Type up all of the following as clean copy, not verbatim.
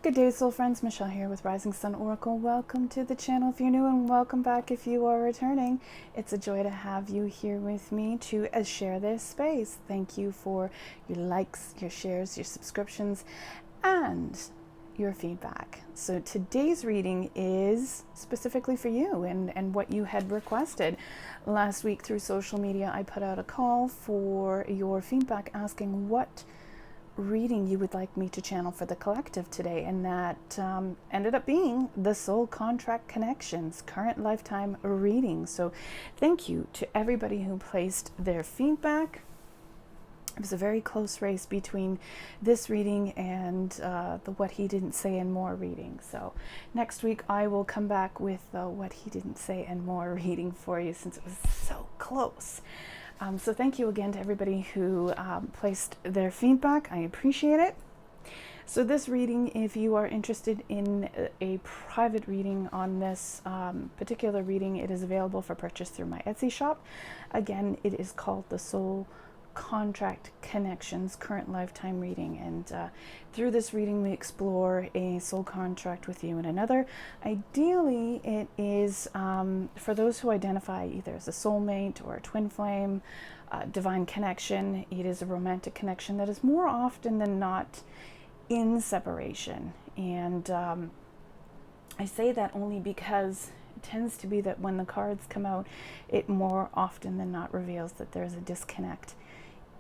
Good day, soul friends. Michelle here with Rising Sun Oracle. Welcome to the channel if you're new, and welcome back if you are returning. It's a joy to have you here with me to share this space. Thank you for your likes, your shares, your subscriptions, and your feedback. So today's reading is specifically for you and what you had requested. Last week through social media, I put out a call for your feedback asking what reading you would like me to channel for the collective today, and that ended up being the Soul Contract Connections current lifetime reading. So thank you to everybody who placed their feedback. It was a very close race between this reading and the What He Didn't Say and More reading. So next week I will come back with What He Didn't Say and More reading for you, since it was so close. So thank you again to everybody who placed their feedback. I appreciate it. So this reading, if you are interested in a private reading on this particular reading, it is available for purchase through my Etsy shop. Again, it is called the Soul Contract Connections current lifetime reading, and through this reading we explore a soul contract with you and another. Ideally it is for those who identify either as a soulmate or a twin flame, divine connection. It is a romantic connection that is more often than not in separation, and I say that only because it tends to be that when the cards come out, it more often than not reveals that there's a disconnect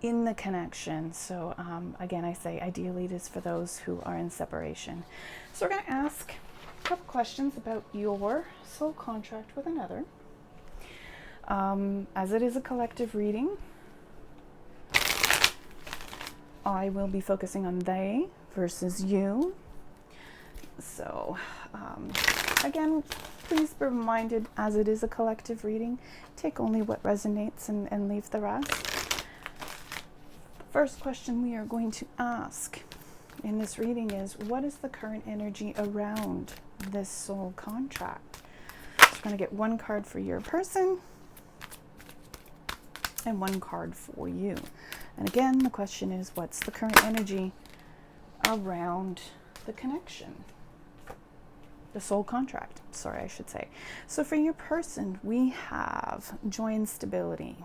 in the connection. So again, I say ideally it is for those who are in separation. So we're going to ask a couple questions about your soul contract with another. As it is a collective reading, I will be focusing on they versus you. So again, please be reminded, as it is a collective reading, take only what resonates and leave the rest. First question we are going to ask in this reading is, what is the current energy around this soul contract? So I'm going to get one card for your person and one card for you. And again, the question is, what's the current energy around the connection? The soul contract, sorry, I should say. So for your person, we have joy and stability.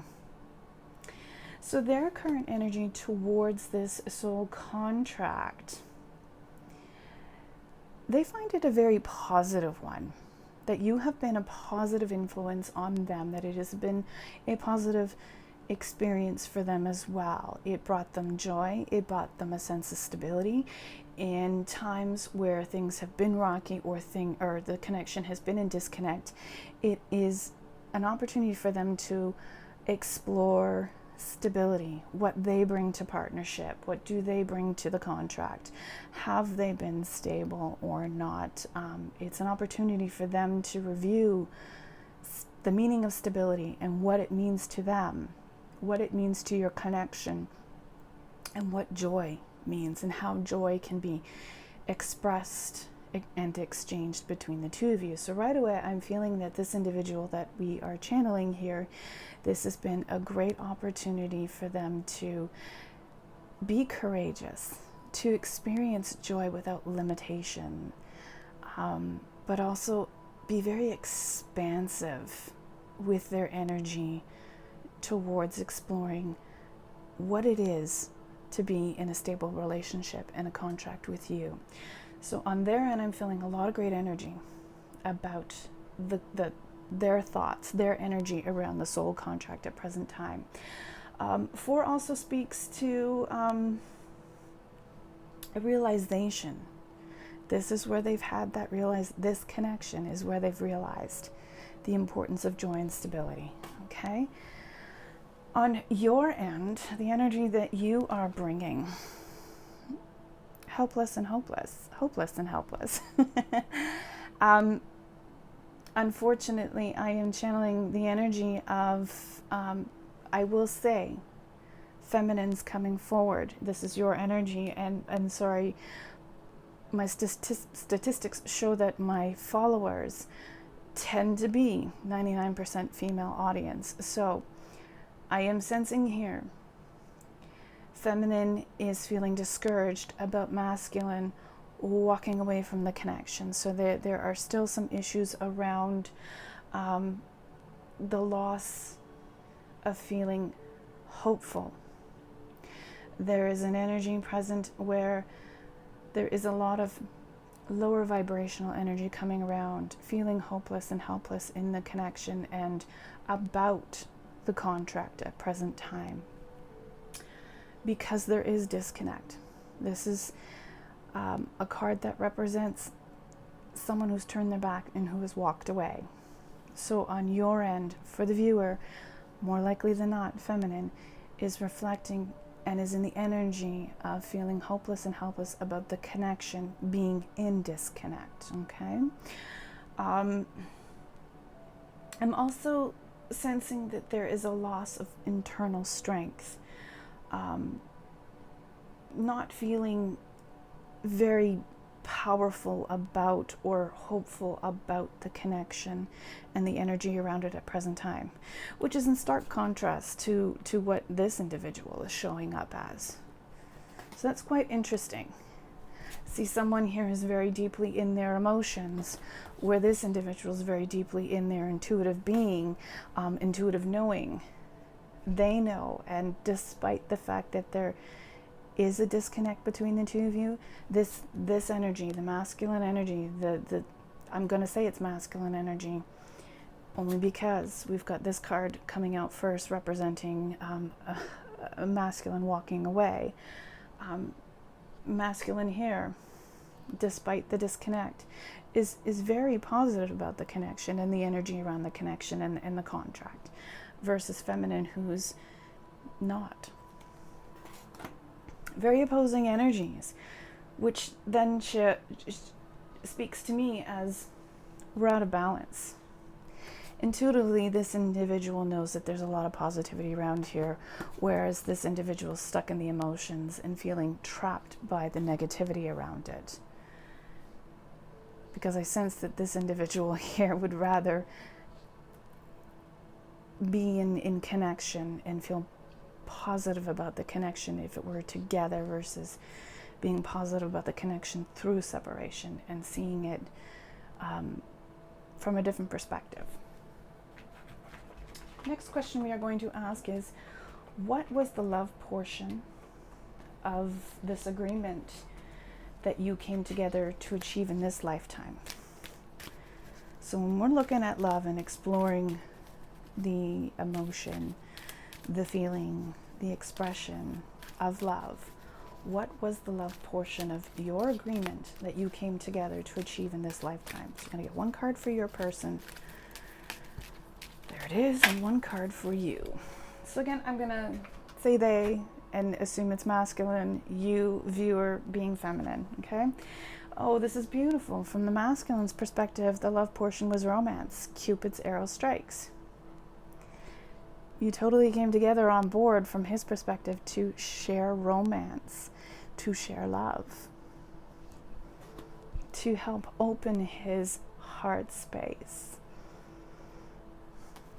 So their current energy towards this soul contract, they find it a very positive one, that you have been a positive influence on them, that it has been a positive experience for them as well. It brought them joy, it brought them a sense of stability in times where things have been rocky or the connection has been in disconnect. It is an opportunity for them to explore stability, what they bring to partnership, what do they bring to the contract, have they been stable or not. It's an opportunity for them to review the meaning of stability and what it means to them, what it means to your connection, and what joy means and how joy can be expressed and exchanged between the two of you. So right away, I'm feeling that this individual that we are channeling here, this has been a great opportunity for them to be courageous, to experience joy without limitation, but also be very expansive with their energy towards exploring what it is to be in a stable relationship and a contract with you. So on their end, I'm feeling a lot of great energy about their thoughts, their energy around the soul contract at present time. 4 also speaks to a realization. This is where they've had that this connection is where they've realized the importance of joy and stability. Okay? On your end, the energy that you are bringing, helpless and hopeless, hopeless and helpless. Unfortunately, I am channeling the energy of, I will say, feminines coming forward. This is your energy, and sorry, my statistics show that my followers tend to be 99% female audience. So I am sensing here feminine is feeling discouraged about masculine walking away from the connection. So there are still some issues around the loss of feeling hopeful. There is an energy present where there is a lot of lower vibrational energy coming around, feeling hopeless and helpless in the connection and about the contract at present time, because there is disconnect. This is a card that represents someone who's turned their back and who has walked away. So on your end, for the viewer, more likely than not, feminine is reflecting and is in the energy of feeling hopeless and helpless about the connection, being in disconnect, okay? I'm also sensing that there is a loss of internal strength, not feeling very powerful about or hopeful about the connection and the energy around it at present time, which is in stark contrast to what this individual is showing up as. So that's quite interesting. See, someone here is very deeply in their emotions, where this individual is very deeply in their intuitive being, intuitive knowing. They know, and despite the fact that there is a disconnect between the two of you, this energy, the masculine energy, the I'm going to say it's masculine energy, only because we've got this card coming out first representing a masculine walking away. Masculine here, despite the disconnect, is very positive about the connection and the energy around the connection and the contract, versus feminine, who's not. Very opposing energies, which then speaks to me as we're out of balance. Intuitively, this individual knows that there's a lot of positivity around here, whereas this individual is stuck in the emotions and feeling trapped by the negativity around it. Because I sense that this individual here would rather be in connection and feel positive about the connection if it were together, versus being positive about the connection through separation and seeing it from a different perspective. Next question we are going to ask is, what was the love portion of this agreement that you came together to achieve in this lifetime? So when we're looking at love and exploring the emotion, the feeling, the expression of love, what was the love portion of your agreement that you came together to achieve in this lifetime? So you're going to get one card for your person. There it is, and one card for you. So again, I'm going to say they and assume it's masculine, you, viewer, being feminine, okay? Oh, this is beautiful. From the masculine's perspective, the love portion was romance. Cupid's arrow strikes. You totally came together on board from his perspective to share romance, to share love, to help open his heart space.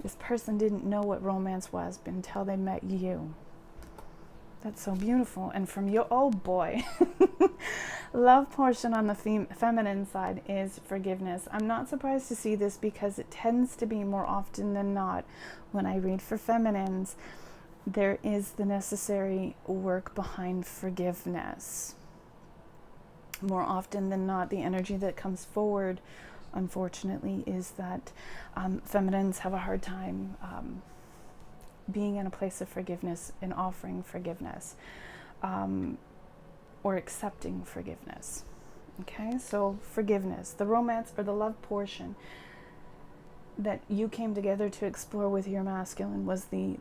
This person didn't know what romance was until they met you. That's so beautiful. And from your, oh boy, love portion on the feminine side is forgiveness. I'm not surprised to see this, because it tends to be more often than not, when I read for feminines, there is the necessary work behind forgiveness. More often than not, the energy that comes forward, unfortunately, is that feminines have a hard time being in a place of forgiveness and offering forgiveness, or accepting forgiveness. Okay, so forgiveness, the romance or the love portion that you came together to explore with your masculine was the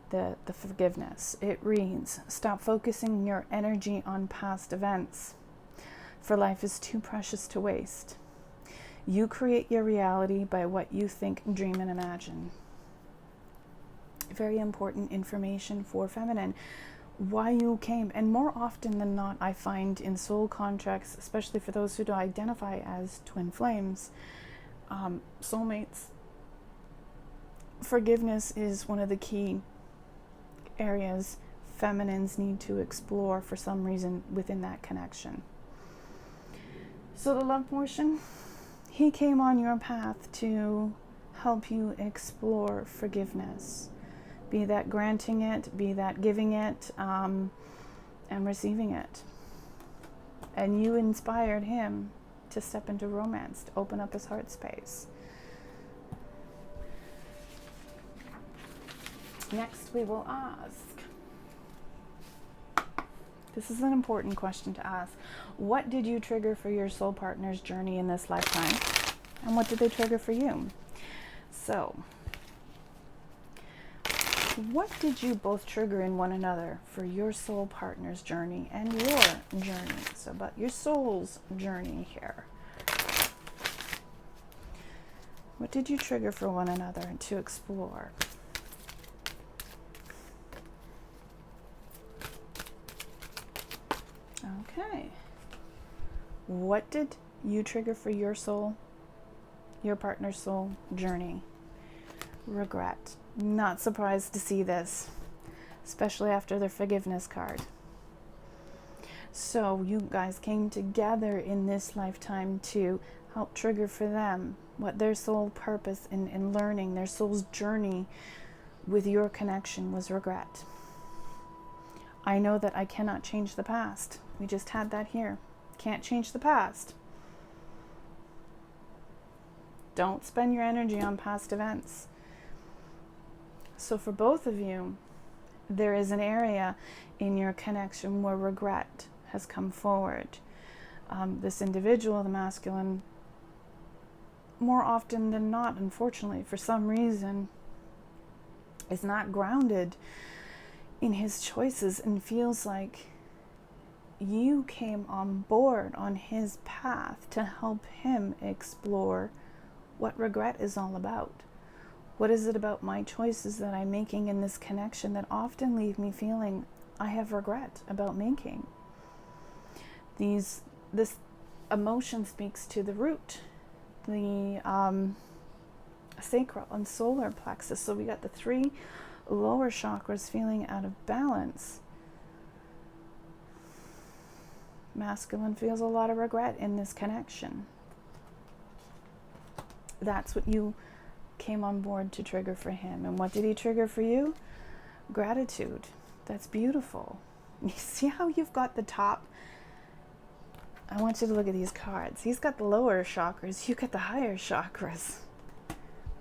forgiveness. It reads, stop focusing your energy on past events, for life is too precious to waste. You create your reality by what you think, dream, and imagine. Very important information for feminine. Why you came, and more often than not, I find in soul contracts, especially for those who don't identify as twin flames, soulmates, forgiveness is one of the key areas feminines need to explore for some reason within that connection. So the love portion, he came on your path to help you explore forgiveness. Be that granting it, be that giving it, and receiving it. And you inspired him to step into romance, to open up his heart space. Next, we will ask, this is an important question to ask. What did you trigger for your soul partner's journey in this lifetime? And what did they trigger for you? So, what did you both trigger in one another for your soul partner's journey and your journey? So about your soul's journey here. What did you trigger for one another to explore? Okay. What did you trigger for your soul, your partner's soul journey? Regret. Not surprised to see this, especially after their forgiveness card. So you guys came together in this lifetime to help trigger for them what their soul purpose in learning, their soul's journey with your connection was regret. I know that I cannot change the past. We just had that here. Can't change the past. Don't spend your energy on past events. So for both of you, there is an area in your connection where regret has come forward. This individual, the masculine, more often than not, unfortunately, for some reason, is not grounded in his choices and feels like you came on board on his path to help him explore what regret is all about. What is it about my choices that I'm making in this connection that often leave me feeling I have regret about making? This emotion speaks to the root, the sacral and solar plexus. So we got the 3 lower chakras feeling out of balance. Masculine feels a lot of regret in this connection. That's what you came on board to trigger for him. And what did he trigger for you? Gratitude. That's beautiful. You see how you've got the top? I want you to look at these cards. He's got the lower chakras. You got the higher chakras.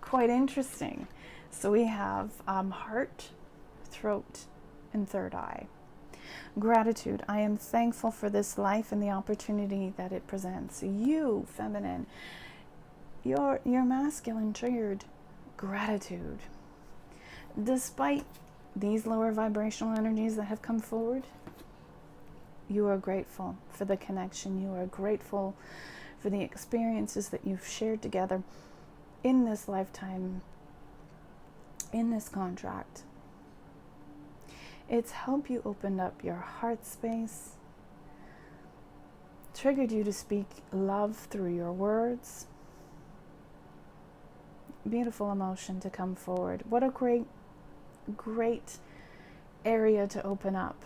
Quite interesting. So we have heart, throat, and third eye. Gratitude. I am thankful for this life and the opportunity that it presents. You, feminine, your masculine triggered gratitude. Despite these lower vibrational energies that have come forward, you are grateful for the connection. You are grateful for the experiences that you've shared together in this lifetime, in this contract. It's helped you open up your heart space, triggered you to speak love through your words. Beautiful emotion to come forward. What a great area to open up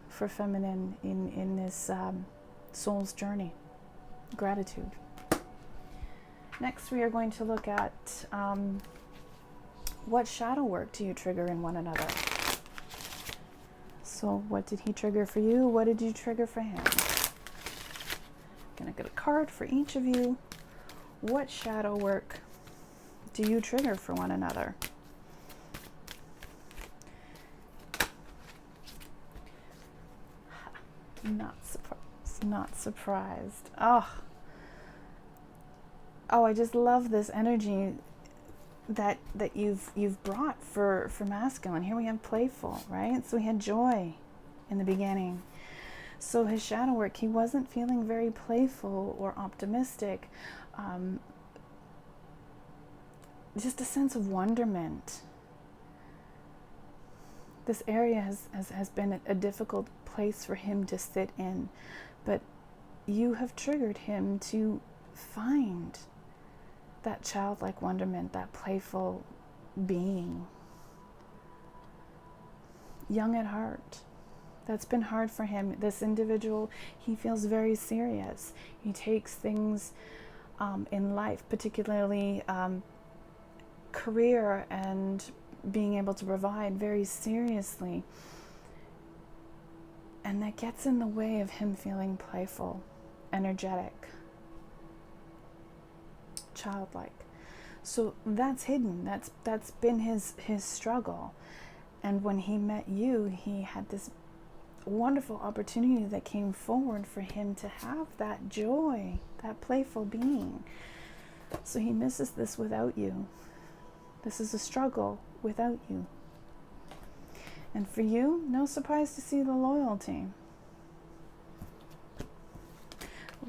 for feminine in this soul's journey. Gratitude. Next, we are going to look at what shadow work do you trigger in one another? So what did he trigger for you? What did you trigger for him? I'm going to get a card for each of you. What shadow work do you trigger for one another? Not surprised. Not surprised. Oh, I just love this energy that you've brought for masculine. Here we have playful, right? So we had joy in the beginning. So his shadow work, he wasn't feeling very playful or optimistic. Just a sense of wonderment. This area has been a difficult place for him to sit in, but you have triggered him to find that childlike wonderment, that playful being. Young at heart. That's been hard for him. This individual, he feels very serious. He takes things in life, particularly career and being able to provide, very seriously. And that gets in the way of him feeling playful, energetic, childlike. So that's hidden. That's been his struggle. And when he met you, he had this wonderful opportunity that came forward for him to have that joy, that playful being. So he misses this without you. This is a struggle without you. And for you, no surprise to see the loyalty.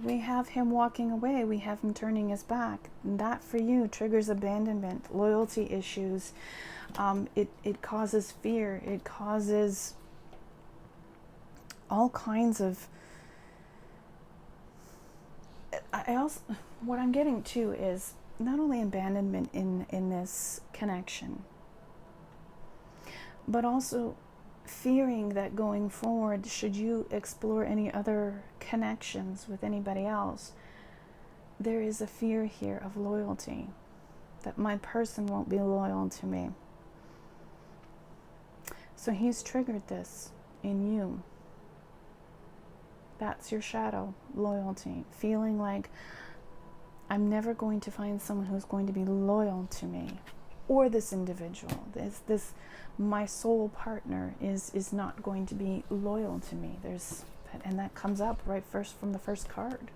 We have him walking away. We have him turning his back. And that for you triggers abandonment, loyalty issues. It causes fear. It causes all kinds of... I also, what I'm getting to is not only abandonment in this connection, but also fearing that going forward, should you explore any other connections with anybody else, there is a fear here of loyalty, that my person won't be loyal to me. So he's triggered this in you. That's your shadow, loyalty. Feeling like I'm never going to find someone who's going to be loyal to me, or this individual. This my soul partner is not going to be loyal to me. And that comes up right first from the first card.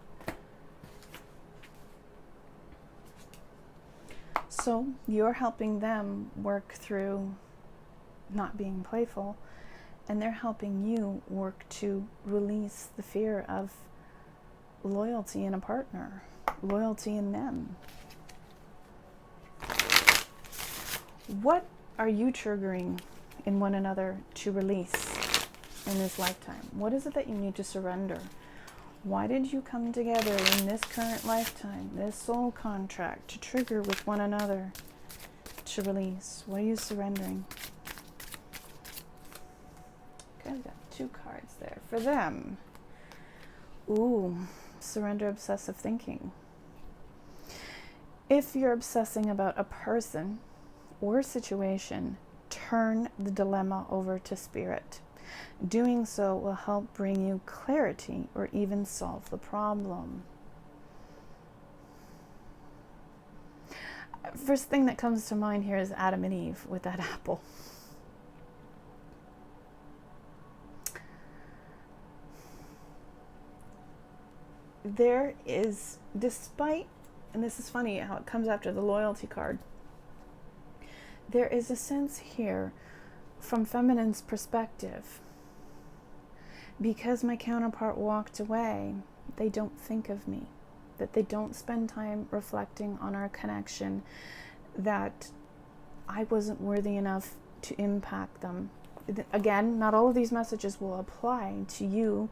So you're helping them work through not being playful, and they're helping you work to release the fear of loyalty in a partner, loyalty in them. What are you triggering in one another to release in this lifetime? What is it that you need to surrender? Why did you come together in this current lifetime, this soul contract, to trigger with one another to release? What are you surrendering? Okay, I've got 2 cards there for them. Ooh, surrender obsessive thinking. If you're obsessing about a person or situation, turn the dilemma over to spirit. Doing so will help bring you clarity or even solve the problem. First thing that comes to mind here is Adam and Eve with that apple. There is, despite, and this is funny how it comes after the loyalty card, there is a sense here from feminine's perspective. Because my counterpart walked away, they don't think of me, that they don't spend time reflecting on our connection, that I wasn't worthy enough to impact them. Again, not all of these messages will apply to you,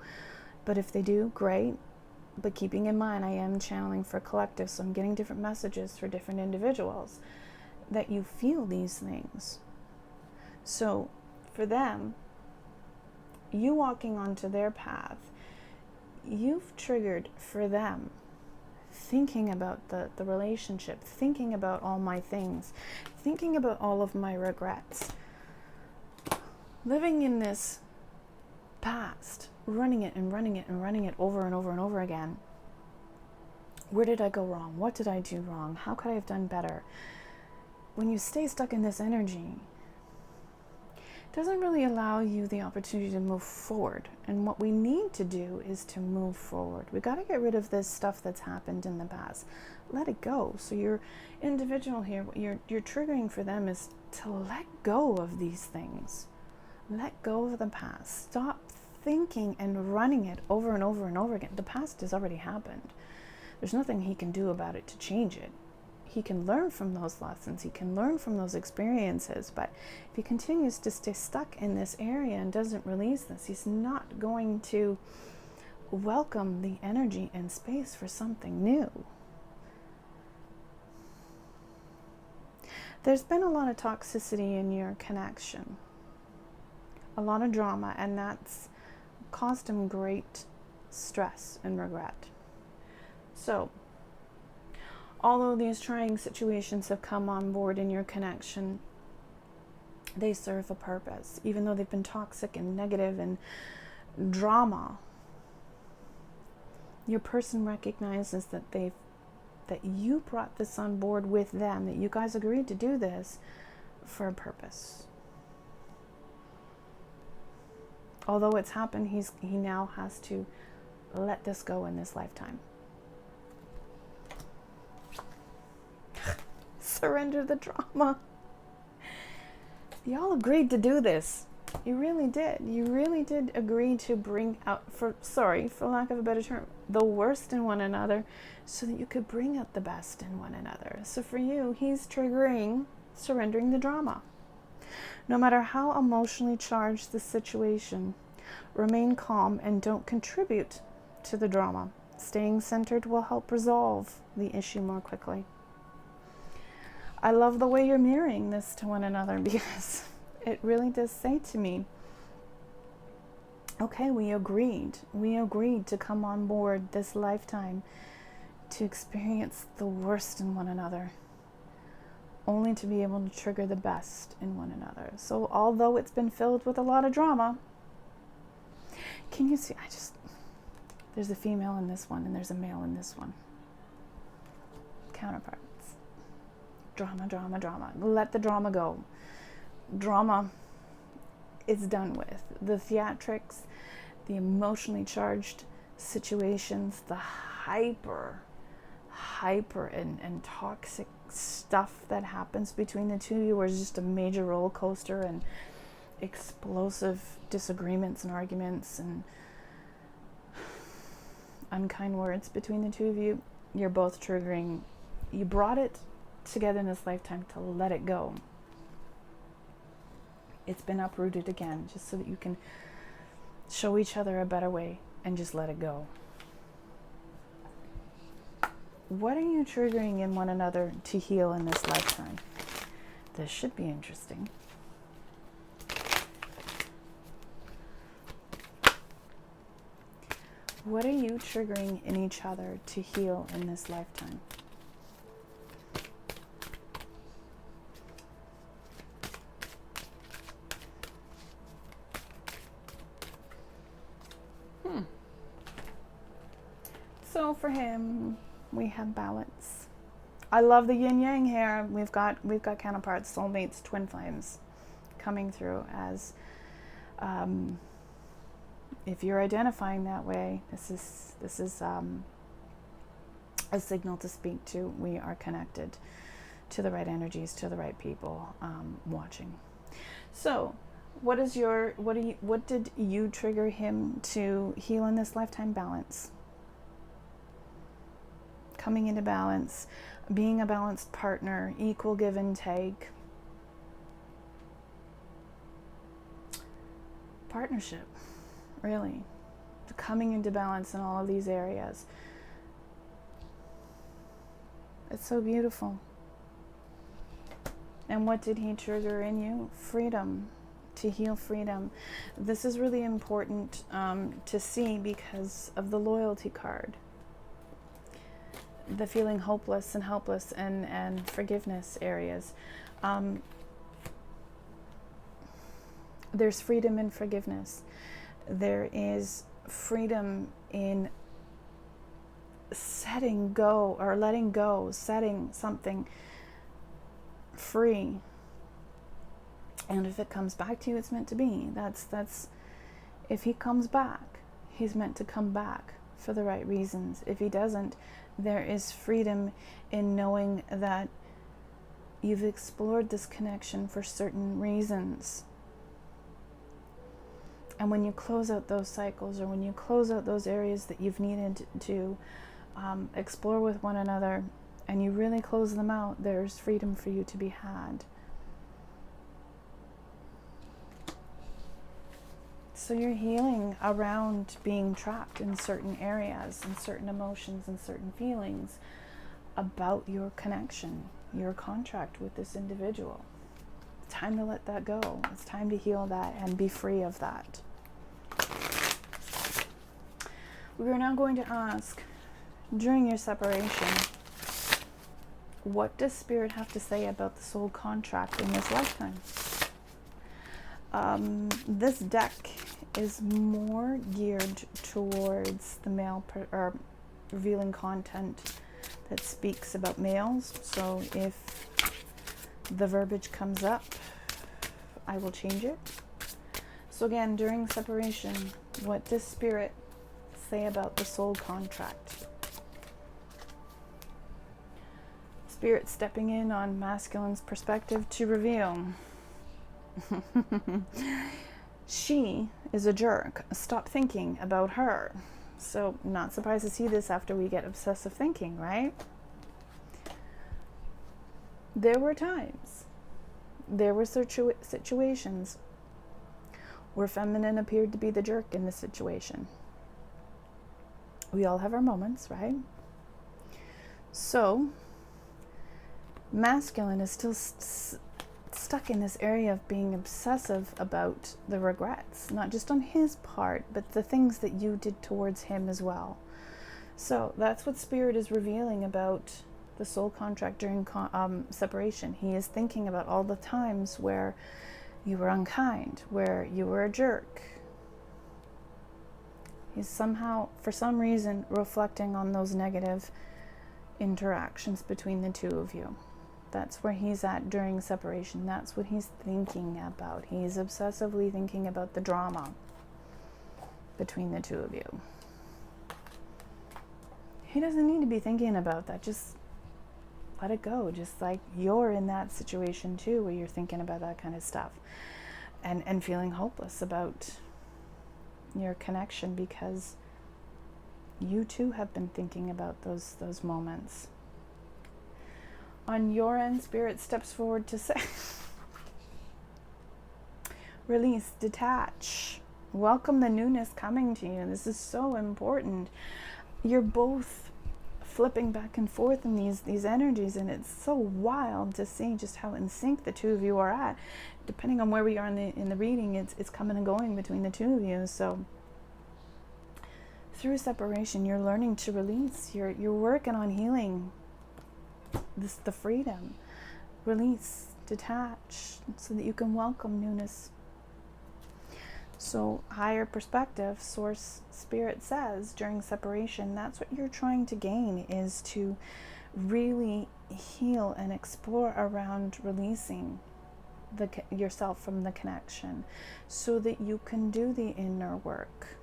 but if they do, great. But keeping in mind, I am channeling for collective, so I'm getting different messages for different individuals, that you feel these things. So for them, you walking onto their path, you've triggered for them thinking about the relationship, thinking about all my things, thinking about all of my regrets, living in this past, running it and running it and running it over and over and over again. Where did I go wrong? What did I do wrong? How could I have done better? When you stay stuck in this energy, it doesn't really allow you the opportunity to move forward. And what we need to do is to move forward. We got to get rid of this stuff that's happened in the past. Let it go. So your individual here, what you're triggering for them is to let go of these things. Let go of the past. Stop thinking and running it over and over and over again. The past has already happened. There's nothing he can do about it to change it. He can learn from those lessons. He can learn from those experiences. But if he continues to stay stuck in this area and doesn't release this, he's not going to welcome the energy and space for something new. There's been a lot of toxicity in your connection. A lot of drama, and that's caused him great stress and regret. So, although these trying situations have come on board in your connection, they serve a purpose. Even though they've been toxic and negative and drama, your person recognizes that you brought this on board with them, that you guys agreed to do this for a purpose. Although it's happened, he now has to let this go in this lifetime. Surrender the drama. Y'all agreed to do this. You really did. You really did agree to bring out, for lack of a better term, the worst in one another so that you could bring out the best in one another. So for you, he's triggering surrendering the drama. No matter how emotionally charged the situation, remain calm and don't contribute to the drama. Staying centered will help resolve the issue more quickly. I love the way you're mirroring this to one another, because it really does say to me, okay, we agreed to come on board this lifetime to experience the worst in one another, only to be able to trigger the best in one another. So although it's been filled with a lot of drama, can you see, there's a female in this one and there's a male in this one. Counterparts. Drama, drama, drama. Let the drama go. Drama is done with. The theatrics, the emotionally charged situations, the hyper and toxic stuff that happens between the two of you, where it's just a major roller coaster and explosive disagreements and arguments and unkind words between the two of you. You're both triggering. You brought it together in this lifetime to let it go. It's been uprooted again, just so that you can show each other a better way and just let it go. What are you triggering in one another to heal in this lifetime? This should be interesting. What are you triggering in each other to heal in this lifetime? So for him, we have balance. I love the yin yang here. We've got counterparts, soulmates, twin flames coming through as if you're identifying that way, this is a signal to speak to. We are connected to the right energies, to the right people watching. So what did you trigger him to heal in this lifetime? Balance. Coming into balance, being a balanced partner, equal give and take. Partnership, really. Coming into balance in all of these areas. It's so beautiful. And what did he trigger in you? Freedom. To heal freedom. This is really important to see because of the loyalty card. The feeling hopeless and helpless and forgiveness areas. There's freedom in forgiveness. There is freedom in setting go or letting go, setting something free. And if it comes back to you, it's meant to be. That's if he comes back, he's meant to come back for the right reasons. If he doesn't, there is freedom in knowing that you've explored this connection for certain reasons. And when you close out those cycles, or when you close out those areas that you've needed to explore with one another, and you really close them out, there's freedom for you to be had. So you're healing around being trapped in certain areas and certain emotions and certain feelings about your connection, your contract with this individual. It's time to let that go. It's time to heal that and be free of that. We are now going to ask, during your separation, what does Spirit have to say about the soul contract in this lifetime? This deck is more geared towards the male or revealing content that speaks about males. So if the verbiage comes up, I will change it. So again, during separation, what does Spirit say about the soul contract? Spirit stepping in on masculine's perspective to reveal. She is a jerk. Stop thinking about her. So not surprised to see this after we get obsessive thinking, right? There were times, there were situations where feminine appeared to be the jerk in the situation. We all have our moments, right? So masculine is still stuck in this area of being obsessive about the regrets, not just on his part, but the things that you did towards him as well. So that's what Spirit is revealing about the soul contract during separation. He is thinking about all the times where you were unkind, where you were a jerk. He's somehow, for some reason, reflecting on those negative interactions between the two of you. That's where he's at during separation. That's what he's thinking about. He's obsessively thinking about the drama between the two of you. He doesn't need to be thinking about that. Just let it go. Just like you're in that situation too, where you're thinking about that kind of stuff and feeling hopeless about your connection, because you too have been thinking about those moments. On your end, Spirit steps forward to say, release, detach, welcome the newness coming to you. This is so important. You're both flipping back and forth in these energies, and it's so wild to see just how in sync the two of you are at. Depending on where we are in the reading, it's coming and going between the two of you. So through separation, you're learning to release. You're working on healing the freedom. Release, detach, so that you can welcome newness. So higher perspective, source, Spirit says during separation, that's what you're trying to gain, is to really heal and explore around releasing yourself from the connection, so that you can do the inner work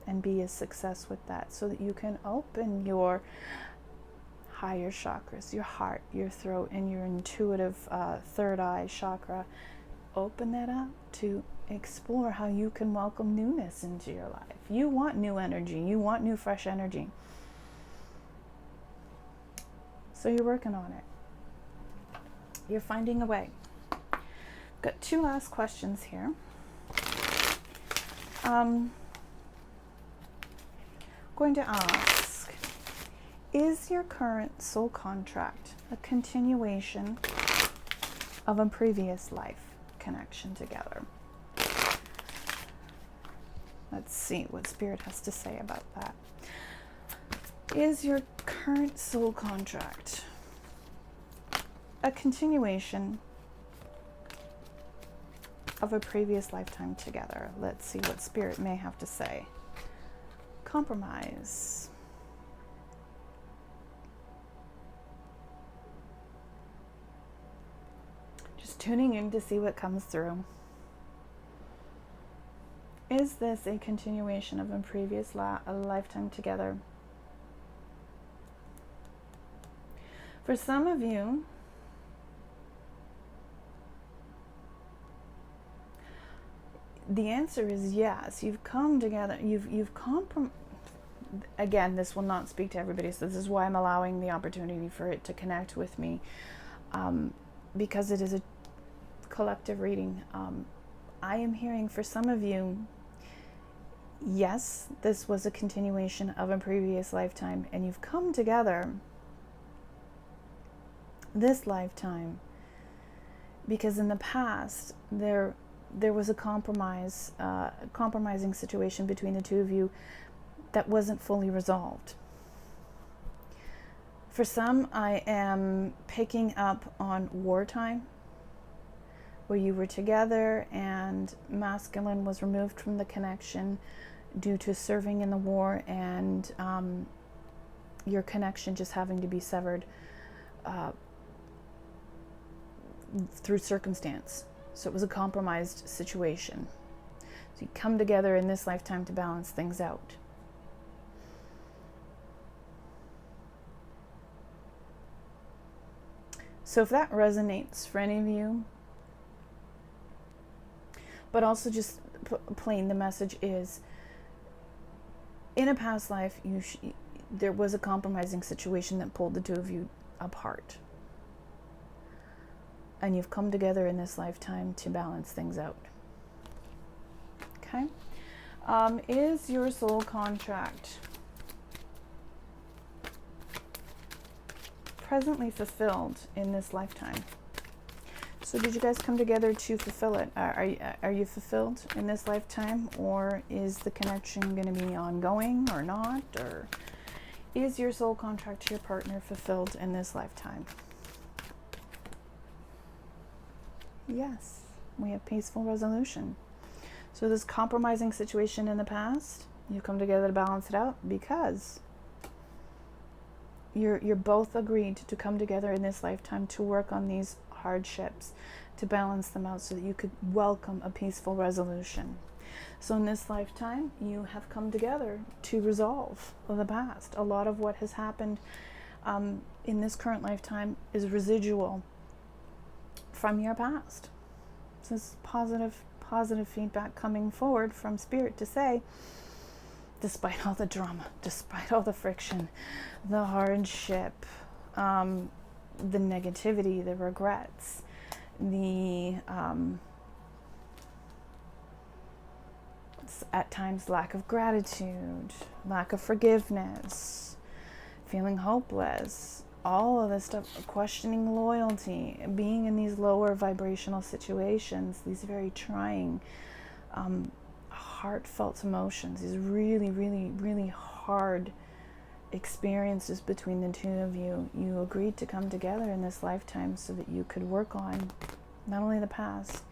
and be a success with that, so that you can open your higher chakras, your heart, your throat, and your intuitive third eye chakra. Open that up to explore how you can welcome newness into your life. You want new energy. You want new, fresh energy. So you're working on it. You're finding a way. Got two last questions here. Going to ask, is your current soul contract a continuation of a previous life connection together? Let's see what Spirit has to say about that. Is your current soul contract a continuation of a previous lifetime together? Let's see what Spirit may have to say. Compromise. Just tuning in to see what comes through. Is this a continuation of a previous lifetime together? For some of you, the answer is yes. You've come together. You've compromised. Again, this will not speak to everybody, so this is why I'm allowing the opportunity for it to connect with me, because it is a collective reading. I am hearing for some of you, yes, this was a continuation of a previous lifetime, and you've come together this lifetime because in the past there was a compromising situation between the two of you, that wasn't fully resolved. For some, I am picking up on wartime, where you were together and masculine was removed from the connection due to serving in the war, and your connection just having to be severed through circumstance. So it was a compromised situation. So you come together in this lifetime to balance things out. So if that resonates for any of you, but also just plain, the message is, in a past life, there was a compromising situation that pulled the two of you apart. And you've come together in this lifetime to balance things out. Okay? Is your soul contract presently fulfilled in this lifetime? So did you guys come together to fulfill it? Are you fulfilled in this lifetime, or is the connection going to be ongoing or not? Or is your soul contract to your partner fulfilled in this lifetime? Yes, we have peaceful resolution. So this compromising situation in the past, you come together to balance it out because you're both agreed to come together in this lifetime to work on these hardships, to balance them out so that you could welcome a peaceful resolution. So in this lifetime, you have come together to resolve the past. A lot of what has happened in this current lifetime is residual from your past. So this is positive feedback coming forward from Spirit to say, despite all the drama, despite all the friction, the hardship, the negativity, the regrets, the at times lack of gratitude, lack of forgiveness, feeling hopeless, all of this stuff, questioning loyalty, being in these lower vibrational situations, these very trying, heartfelt emotions, these really, really, really hard experiences between the two of you. You agreed to come together in this lifetime so that you could work on not only the past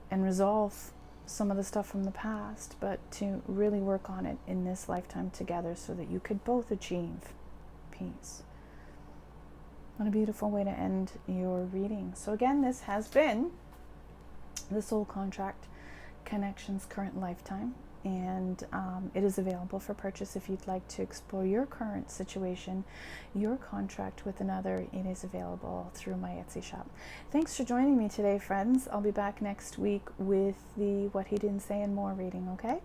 and resolve some of the stuff from the past, but to really work on it in this lifetime together so that you could both achieve peace. What a beautiful way to end your reading. So again, this has been the Soul Contract Connections Current Lifetime, and it is available for purchase if you'd like to explore your current situation, your contract with another. It is available through my Etsy shop. Thanks for joining me today, friends. I'll be back next week with the What He Didn't Say and More reading, okay?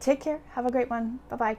Take care. Have a great one. Bye-bye.